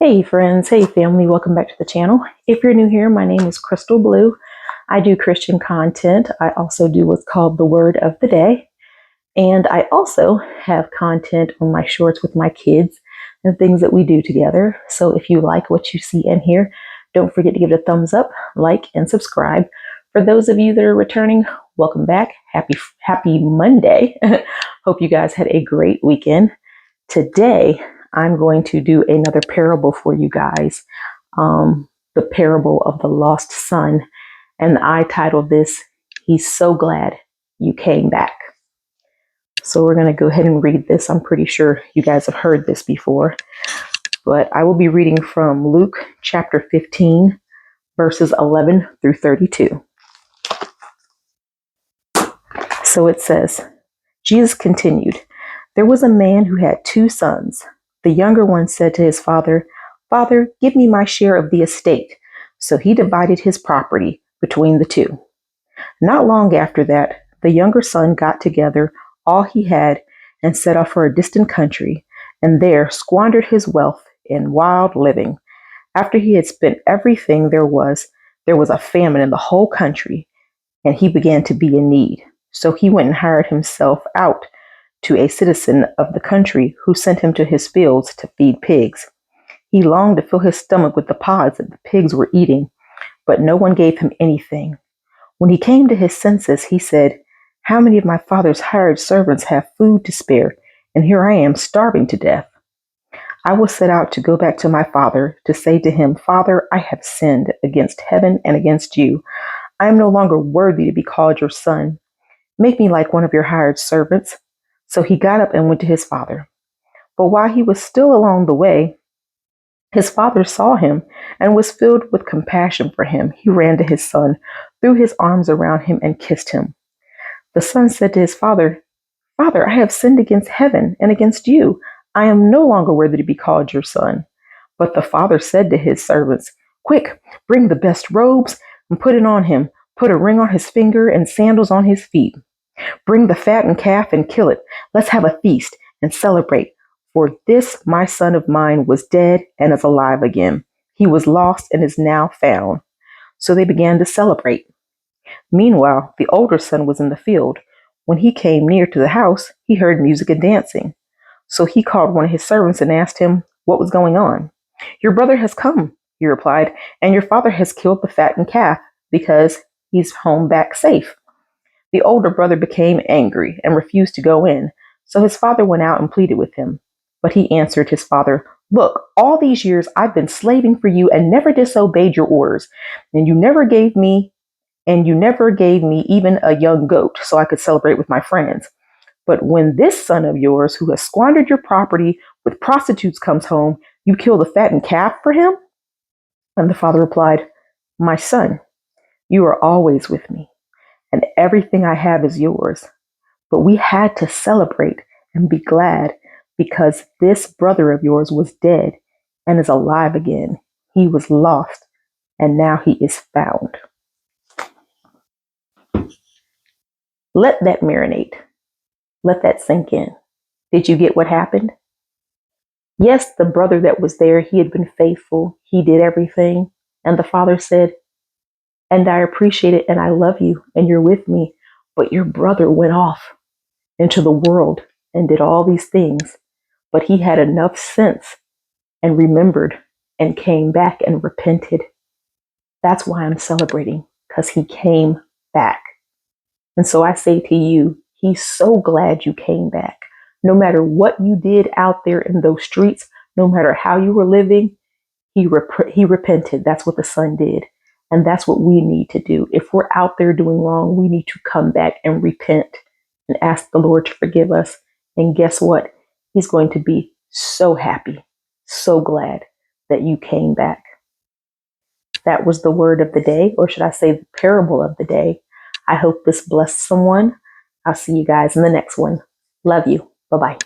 Hey friends, hey family, welcome back to the channel. If you're new here, my name is Crystal Blue. I do Christian content. I also do what's called the Word of the Day. And I also have content on my shorts with my kids and things that we do together. So if you like what you see in here, don't forget to give it a thumbs up, like, and subscribe. For those of you that are returning, welcome back. Happy Monday. Hope you guys had a great weekend. Today, I'm going to do another parable for you guys, the parable of the lost son. And I titled this, He's So Glad You Came Back. So we're going to go ahead and read this. I'm pretty sure you guys have heard this before, but I will be reading from Luke chapter 15, verses 11 through 32. So it says, Jesus continued, "There was a man who had two sons. The younger one said to his father, 'Father, give me my share of the estate.' So he divided his property between the two. Not long after that, the younger son got together all he had and set off for a distant country, and there squandered his wealth in wild living. After he had spent everything there was a famine in the whole country, and he began to be in need. So he went and hired himself out to a citizen of the country who sent him to his fields to feed pigs. He longed to fill his stomach with the pods that the pigs were eating, but no one gave him anything. When he came to his senses, he said, 'How many of my father's hired servants have food to spare, and here I am starving to death? I will set out to go back to my father to say to him, Father, I have sinned against heaven and against you. I am no longer worthy to be called your son. Make me like one of your hired servants.' So he got up and went to his father. But while he was still along the way, his father saw him and was filled with compassion for him. He ran to his son, threw his arms around him, and kissed him. The son said to his father, 'Father, I have sinned against heaven and against you. I am no longer worthy to be called your son.' But the father said to his servants, 'Quick, bring the best robes and put it on him. Put a ring on his finger and sandals on his feet. Bring the fattened calf and kill it. Let's have a feast and celebrate. For this my son of mine was dead and is alive again. He was lost and is now found.' So they began to celebrate. Meanwhile, the older son was in the field. When he came near to the house, he heard music and dancing. So he called one of his servants and asked him what was going on. 'Your brother has come,' he replied, 'and your father has killed the fattened calf because he's home back safe.' The older brother became angry and refused to go in. So his father went out and pleaded with him. But he answered his father, 'Look, all these years I've been slaving for you and never disobeyed your orders. And you never gave me even a young goat so I could celebrate with my friends. But when this son of yours who has squandered your property with prostitutes comes home, you kill the fattened calf for him?' And the father replied, 'My son, you are always with me, and everything I have is yours. But we had to celebrate and be glad because this brother of yours was dead and is alive again. He was lost, and now he is found.'" Let that marinate. Let that sink in. Did you get what happened? Yes, the brother that was there, he had been faithful. He did everything. And the father said, "And I appreciate it and I love you and you're with me. But your brother went off into the world and did all these things. But he had enough sense and remembered and came back and repented. That's why I'm celebrating, because he came back. And so I say to you, he's so glad you came back. No matter what you did out there in those streets, no matter how you were living, he repented. That's what the son did. And that's what we need to do. If we're out there doing wrong, we need to come back and repent and ask the Lord to forgive us. And guess what? He's going to be so happy, so glad that you came back. That was the word of the day, or should I say the parable of the day. I hope this blessed someone. I'll see you guys in the next one. Love you. Bye-bye.